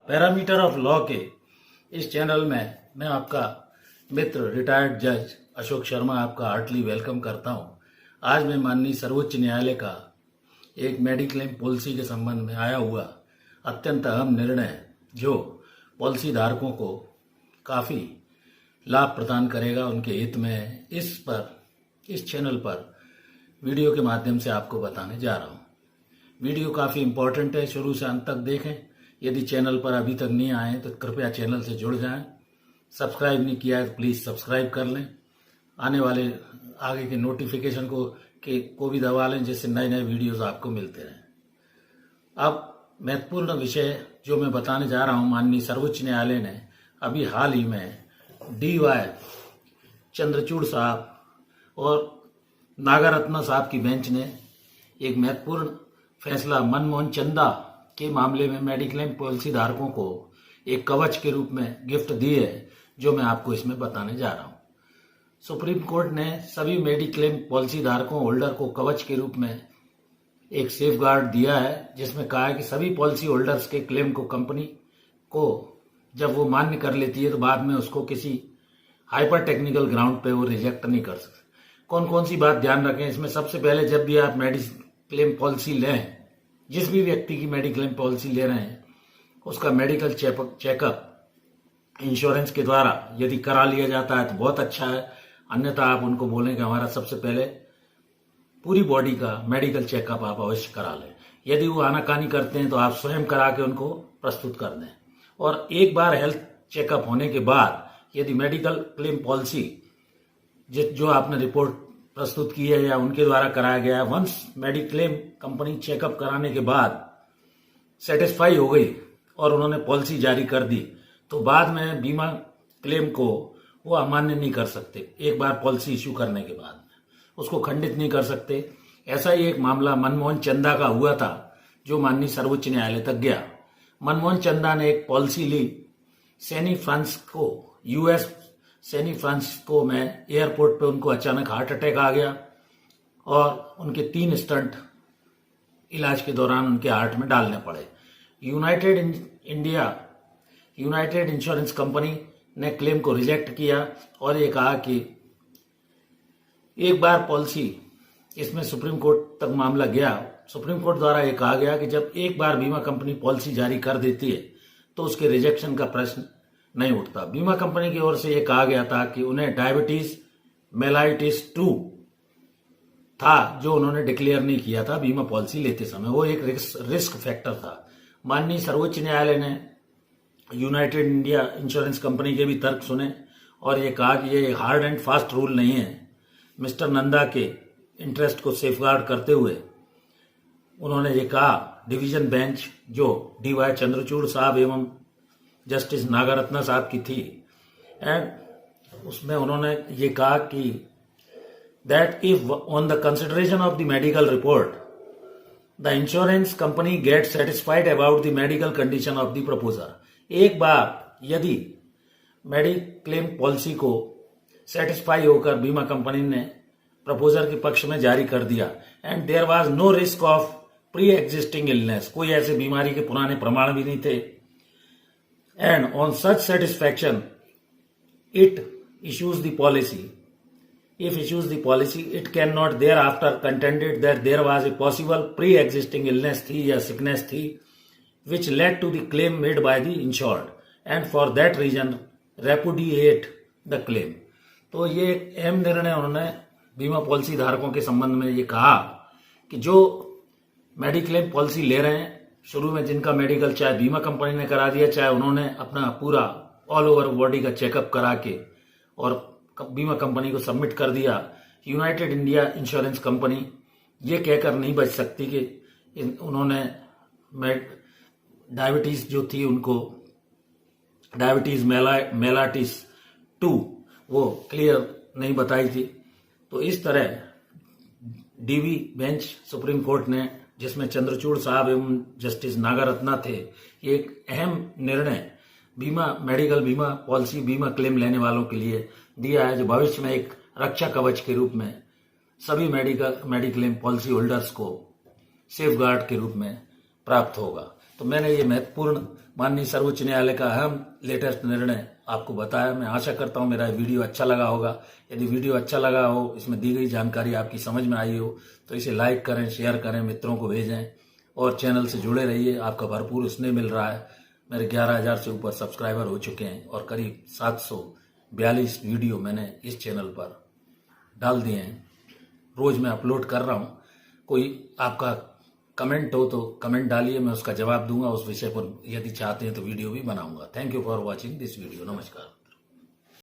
Parameter of law के इस channel में मैं आपका मित्र रिटायर्ड जज अशोक शर्मा आपका हार्टली वेलकम करता हूं। आज मैं माननीय सर्वोच्च न्यायालय का एक मेडिक्लेम पॉलिसी के संबंध में आया हुआ अत्यंत अहम निर्णय जो पॉलिसी धारकों को काफ़ी लाभ प्रदान करेगा, उनके हित में है, इस चैनल पर वीडियो के माध्यम से आपको बताने जा रहा हूं। वीडियो काफ़ी इम्पोर्टेंट है, शुरू से अंत तक देखें। यदि चैनल पर अभी तक नहीं आए तो कृपया चैनल से जुड़ जाएं। सब्सक्राइब नहीं किया है तो प्लीज़ सब्सक्राइब कर लें। आने वाले आगे के नोटिफिकेशन को भी दबा लें, जिससे नए नए वीडियोस आपको मिलते रहें। अब महत्वपूर्ण विषय जो मैं बताने जा रहा हूं, माननीय सर्वोच्च न्यायालय ने अभी हाल ही में DY चंद्रचूड़ साहब और नागारत्ना साहब की बेंच ने एक महत्वपूर्ण फैसला मनमोहन चंदा के मामले में मेडिक्लेम पॉलिसी धारकों को एक कवच के रूप में गिफ्ट दी है, जो मैं आपको इसमें बताने जा रहा हूं। सुप्रीम कोर्ट ने सभी मेडिक्लेम पॉलिसी धारकों होल्डर को कवच के रूप में एक सेफ गार्ड दिया है, जिसमें कहा है कि सभी पॉलिसी होल्डर्स के क्लेम को कंपनी को जब वो मान्य कर लेती है तो बाद में उसको किसी हाइपर टेक्निकल ग्राउंड पे वो रिजेक्ट नहीं कर सकते। कौन कौन सी बात ध्यान रखें इसमें? सबसे पहले, जब भी आप मेडिक्लेम पॉलिसी लें, जिस भी व्यक्ति की मेडिक्लेम पॉलिसी ले रहे हैं, उसका मेडिकल चेकअप इंश्योरेंस के द्वारा यदि करा लिया जाता है तो बहुत अच्छा है। अन्यथा आप उनको बोलें कि हमारा सबसे पहले पूरी बॉडी का मेडिकल चेकअप आप अवश्य करा लें। यदि वो आनाकानी करते हैं तो आप स्वयं करा के उनको प्रस्तुत कर दें। और एक बार हेल्थ चेकअप होने के बाद यदि मेडिकल क्लेम पॉलिसी जो आपने रिपोर्ट प्रस्तुत की है या उनके द्वारा कराया गया है, वंस मेडिक्लेम कंपनी चेकअप कराने के बाद सेटिस्फाई हो गई और उन्होंने पॉलिसी जारी कर दी, तो बाद में बीमा क्लेम को वो अमान्य नहीं कर सकते। एक बार पॉलिसी इश्यू करने के बाद उसको खंडित नहीं कर सकते। ऐसा ही एक मामला मनमोहन चंदा का हुआ था, जो माननीय सर्वोच्च न्यायालय तक गया। मनमोहन चंदा ने एक पॉलिसी ली San Francisco, US San Francisco में एयरपोर्ट पे उनको अचानक हार्ट अटैक आ गया और उनके 3 स्टंट इलाज के दौरान उनके हार्ट में डालने पड़े। यूनाइटेड इंश्योरेंस कंपनी ने क्लेम को रिजेक्ट किया और ये कहा कि एक बार पॉलिसी, इसमें सुप्रीम कोर्ट तक मामला गया। सुप्रीम कोर्ट द्वारा ये कहा गया कि जब एक बार बीमा कंपनी पॉलिसी जारी कर देती है तो उसके रिजेक्शन का प्रश्न नहीं उठता। बीमा कंपनी की ओर से यह कहा गया था कि उन्हें डायबिटीज मेलाइटिस 2 था, जो उन्होंने डिक्लेयर नहीं किया था बीमा पॉलिसी लेते समय। वो एक रिस्क फैक्टर था। माननीय सर्वोच्च न्यायालय ने यूनाइटेड इंडिया इंश्योरेंस कंपनी के भी तर्क सुने और ये कहा कि ये हार्ड एंड फास्ट रूल नहीं है। मिस्टर नंदा के इंटरेस्ट को सेफगार्ड करते हुए उन्होंने ये कहा, डिवीजन बेंच जो DY चंद्रचूड़ साहब एवं जस्टिस नागारत्ना साहब की थी, एंड उसमें उन्होंने ये कहा कि that if on the consideration of the medical report the insurance company gate satisfied about the medical condition of the proposer. एक बार यदि मेडिक्लेम पॉलिसी को सेटिस्फाई होकर बीमा कंपनी ने प्रपोजर के पक्ष में जारी कर दिया and there was no risk of pre existing illness, कोई ऐसे बीमारी के पुराने प्रमाण भी नहीं थे, and on such satisfaction it issues the policy. If issues the policy, it cannot thereafter contended that there was a possible pre-existing illness थी या sickness थी which led to the claim made by the insured and for that reason repudiate the claim. तो ये एक अहम निर्णय उन्होंने बीमा पॉलिसी धारकों के संबंध में ये कहा कि जो मेडिक्लेम पॉलिसी ले रहे हैं, शुरू में जिनका मेडिकल चाहे बीमा कंपनी ने करा दिया, चाहे उन्होंने अपना पूरा ऑल ओवर बॉडी का चेकअप करा के और बीमा कंपनी को सबमिट कर दिया, यूनाइटेड इंडिया इंश्योरेंस कंपनी ये कहकर नहीं बच सकती कि उन्होंने डायबिटीज जो थी, उनको डायबिटीज मेलाइटिस 2 वो क्लियर नहीं बताई थी। तो इस तरह DV बेंच सुप्रीम कोर्ट ने, जिसमें चंद्रचूड़ साहब एवं जस्टिस नागारत्ना थे, ये एक अहम निर्णय मेडिकल बीमा पॉलिसी बीमा क्लेम लेने वालों के लिए दिया है, जो भविष्य में एक रक्षा कवच के रूप में सभी मेडिक्लेम पॉलिसी होल्डर्स को सेफ गार्ड के रूप में प्राप्त होगा। तो मैंने ये महत्वपूर्ण माननीय सर्वोच्च न्यायालय का अहम लेटेस्ट निर्णय आपको बताया। मैं आशा करता हूं मेरा वीडियो अच्छा लगा होगा। यदि वीडियो अच्छा लगा हो, इसमें दी गई जानकारी आपकी समझ में आई हो, तो इसे लाइक करें, शेयर करें, मित्रों को भेजें और चैनल से जुड़े रहिए। आपका भरपूर स्नेह मिल रहा है। मेरे 11,000 से ऊपर सब्सक्राइबर हो चुके हैं और करीब 742 वीडियो मैंने इस चैनल पर डाल दिए हैं। रोज मैं अपलोड कर रहा हूं। कोई आपका कमेंट हो तो कमेंट डालिए, मैं उसका जवाब दूंगा। उस विषय पर यदि चाहते हैं तो वीडियो भी बनाऊंगा। Thank you for watching this video. नमस्कार।